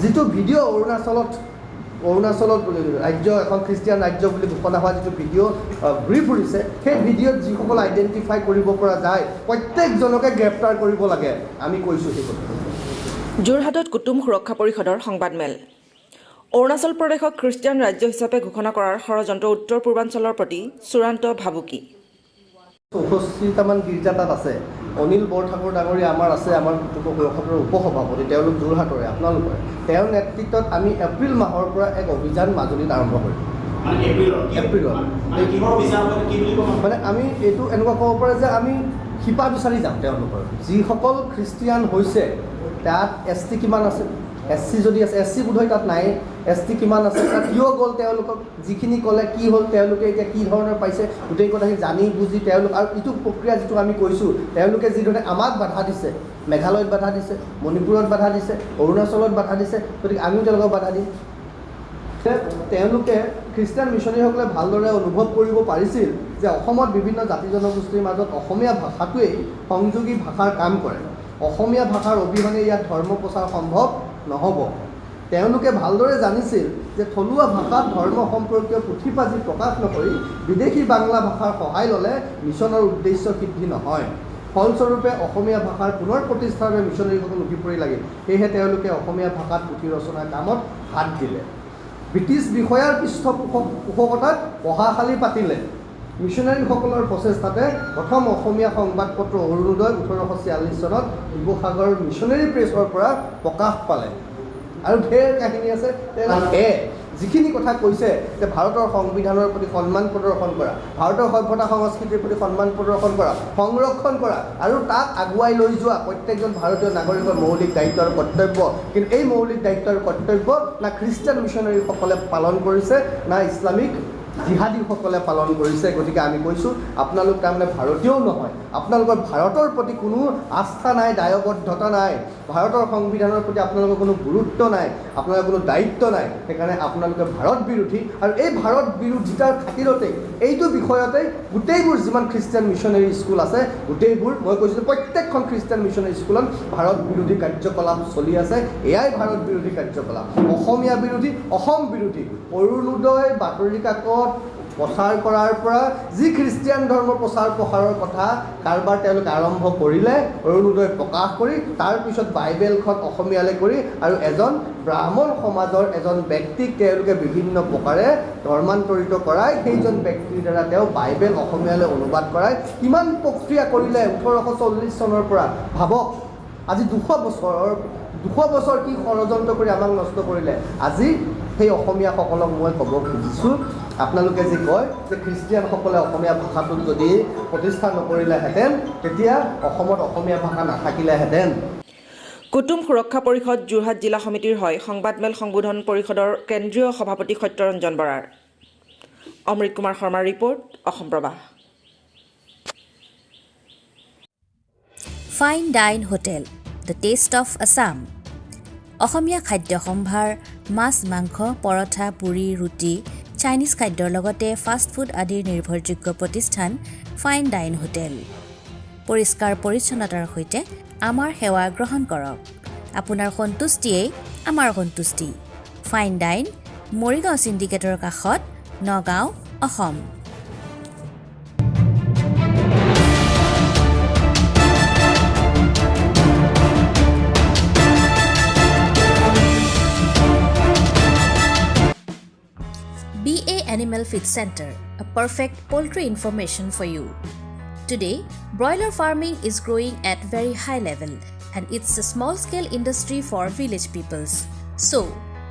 যিটো ভিডিঅ' অৰুণাচলত ৰাজ্য এখন খ্ৰীষ্টিয়ান ৰাজ্য বুলি ঘোষণা হোৱা যিটো ভিডিঅ' ঘূৰি ফুৰিছে, সেই ভিডিঅ'ত যিসকল আইডেণ্টিফাই কৰিব পৰা যায় প্ৰত্যেকজনকে গ্ৰেপ্তাৰ কৰিব লাগে। আমি কৈছোঁ সেই কথা। যোৰহাটত কুটুম সুৰক্ষা পৰিষদৰ সংবাদমেল। অৰুণাচল প্ৰদেশক খ্ৰীষ্টিয়ান ৰাজ্য হিচাপে ঘোষণা কৰাৰ ষড়যন্ত্ৰ উত্তৰ পূৰ্বাঞ্চলৰ প্ৰতি চূড়ান্ত ভাবুকি। 64টামান গীৰ্জা তাত আছে। অনিল বৰঠাকুৰ ডাঙৰীয়া আমাৰ আছে, আমাৰ কুটুম সুৰক্ষাৰ উপসভাপতি, তেওঁলোক যোৰহাটৰে, আপোনালোকৰে। তেওঁৰ নেতৃত্বত আমি এপ্ৰিল মাহৰ পৰা এক অভিযান মাজুলীত আৰম্ভ কৰিম। এপ্ৰিলত মানে আমি এইটো এনেকুৱা ক'ব পাৰে যে আমি শিপা বিচাৰি যাম তেওঁলোকৰ। যিসকল খ্ৰীষ্টিয়ান হৈছে তাত ST কিমান আছে, SC যদি আছে, SC বোধহয় তাত নাই, ST কিমান আছে, তাত কিয় গ'ল তেওঁলোকক, যিখিনি ক'লে কি হ'ল, তেওঁলোকে এতিয়া কি ধৰণৰ পাইছে, গোটেই কথাখিনি জানি বুজি তেওঁলোক, আৰু ইটো প্ৰক্ৰিয়া যিটো আমি কৈছোঁ, তেওঁলোকে যিধৰণে আমাক বাধা দিছে, মেঘালয়ত বাধা দিছে, মণিপুৰত বাধা দিছে, অৰুণাচলত বাধা দিছে, গতিকে আমিও তেওঁলোকক বাধা দিম। তেওঁলোকে খ্ৰীষ্টিয়ান মিছনেৰীসকলে ভালদৰে অনুভৱ কৰিব পাৰিছিল যে অসমত বিভিন্ন জাতি জনগোষ্ঠীৰ মাজত অসমীয়া ভাষাটোৱেই সংযোগী ভাষাৰ কাম কৰে। অসমীয়া ভাষাৰ অবিহনে ইয়াত ধৰ্ম প্ৰচাৰ সম্ভৱ নহ'ব। তেওঁলোকে ভালদৰে জানিছিল যে থলুৱা ভাষাত ধৰ্ম সম্পৰ্কীয় পুথি-পাঁজি প্ৰকাশ নকৰি বিদেশী বাংলা ভাষাৰ সহায় ল'লে মিছনৰ উদ্দেশ্য সিদ্ধি নহয়। ফলস্বৰূপে অসমীয়া ভাষাৰ পুনৰ প্ৰতিষ্ঠাৰ বাবে মিছনেৰীসকল উঠি পৰি লাগিল। সেয়েহে তেওঁলোকে অসমীয়া ভাষাত পুথি ৰচনাৰ কামত হাত দিলে। ব্ৰিটিছ বিষয়াৰ পৃষ্ঠপোষকতাত পঢ়াশালী পাতিলে। মিছনেৰীসকলৰ প্ৰচেষ্টাতে প্ৰথম অসমীয়া সংবাদপত্ৰ অৰুণোদয় 1846 চনত শিৱসাগৰ মিছনেৰী প্ৰেছৰ পৰা প্ৰকাশ পালে। আৰু ঢেৰ কাহিনী আছে। যিখিনি কথা কৈছে যে ভাৰতৰ সংবিধানৰ প্ৰতি সন্মান প্ৰদৰ্শন কৰা, ভাৰতৰ সভ্যতা সংস্কৃতিৰ প্ৰতি সন্মান প্ৰদৰ্শন কৰা, সংৰক্ষণ কৰা আৰু তাক আগুৱাই লৈ যোৱা প্ৰত্যেকজন ভাৰতীয় নাগৰিকৰ মৌলিক দায়িত্ব আৰু কৰ্তব্য। কিন্তু এই মৌলিক দায়িত্ব আৰু কৰ্তব্য না খ্ৰীষ্টিয়ান মিছনেৰীসকলে পালন কৰিছে, না ইছলামিক জিহাদীসকলে পালন কৰিছে। গতিকে আমি কৈছোঁ আপোনালোক তাৰমানে ভাৰতীয়ও নহয়, আপোনালোকৰ ভাৰতৰ প্ৰতি কোনো আস্থা নাই, দায়বদ্ধতা নাই, ভাৰতৰ সংবিধানৰ প্ৰতি আপোনালোকৰ কোনো গুৰুত্ব নাই, আপোনালোকৰ কোনো দায়িত্ব নাই। সেইকাৰণে আপোনালোকে ভাৰত বিৰোধী, আৰু এই ভাৰত বিৰোধিতাৰ খাতিৰতেই এইটো বিষয়তে গোটেইবোৰ যিমান খ্ৰীষ্টিয়ান মিছনেৰী স্কুল আছে গোটেইবোৰ, মই কৈছোঁ প্ৰত্যেকখন খ্ৰীষ্টিয়ান মিছনেৰী স্কুলত ভাৰত বিৰোধী কাৰ্যকলাপ চলি আছে। এয়াই ভাৰত বিৰোধী কাৰ্যকলাপ, অসমীয়া বিৰোধী, অসম বিৰোধী। অৰুণোদয় বাতৰি কাকত প্ৰচাৰ কৰাৰ পৰা যি খ্ৰীষ্টিয়ান ধৰ্ম প্ৰচাৰ প্ৰসাৰৰ কথা কাৰবাৰ তেওঁলোকে আৰম্ভ কৰিলে, অৰুণোদয় প্ৰকাশ কৰি তাৰপিছত বাইবেলখন অসমীয়ালৈ কৰি আৰু এজন ব্ৰাহ্মণ সমাজৰ এজন ব্যক্তিক তেওঁলোকে বিভিন্ন প্ৰকাৰে ধৰ্মান্তৰিত কৰাই সেইজন ব্যক্তিৰ দ্বাৰা তেওঁ বাইবেল অসমীয়ালৈ অনুবাদ কৰাই কিমান প্ৰক্ৰিয়া কৰিলে 1840 চনৰ পৰা। ভাবক আজি 200 বছৰ কি ষড়যন্ত্ৰ কৰি আমাক নষ্ট কৰিলে। আজি সেই অসমীয়াসকলক মই ক'ব খুজিছোঁ, আপোনালোকে যি কয় যে খ্ৰীষ্টিয়ানসকলে অসমীয়া ভাষাটোত যদি প্ৰতিষ্ঠা নকৰিলেহেঁতেন তেতিয়া অসমত অসমীয়া ভাষা নাথাকিলেহেঁতেন। কুটুম সুৰক্ষা পৰিষদ যোৰহাট জিলা সমিতিৰ হয় সংবাদমেল সংবোধন পৰিষদৰ কেন্দ্ৰীয় সভাপতি সত্যৰঞ্জন বৰাৰ। অমৃত কুমাৰ শৰ্মাৰ report, Asom Prabah. Fine dine hotel, the taste of Assam. Assamese খাদ্য সম্ভাৰ, মাছ, মাংস, পৰঠা, পুৰি, ৰুটি, চাইনিজ খাদ্যৰ লগতে ফাষ্ট ফুড আদিৰ নিৰ্ভৰযোগ্য প্ৰতিষ্ঠান ফাইন ডাইন হোটেল। পৰিষ্কাৰ পৰিচ্ছন্নতাৰ সৈতে আমাৰ সেৱা গ্ৰহণ কৰক। আপোনাৰ সন্তুষ্টিয়েই আমাৰ সন্তুষ্টি। ফাইন ডাইন, মৰিগাঁও চিণ্ডিকেটৰ কাষত, Nagaon, Assam. BA Animal Feed Center, a perfect poultry information for you. Today, broiler farming is growing at very high level, and it's a small-scale industry for village peoples. So,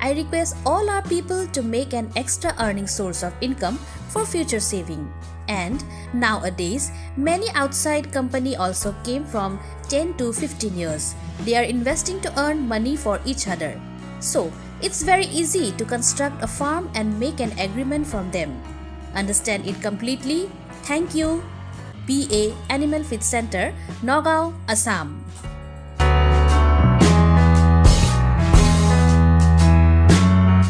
I request all our people to make an extra earning source of income for future saving. And nowadays, many outside company also came from 10 to 15 years. They are investing to earn money for each other. So, it's very easy to construct a farm and make an agreement from them. Understand it completely? Thank you. BA Animal Feed Center, Nagaon, Assam.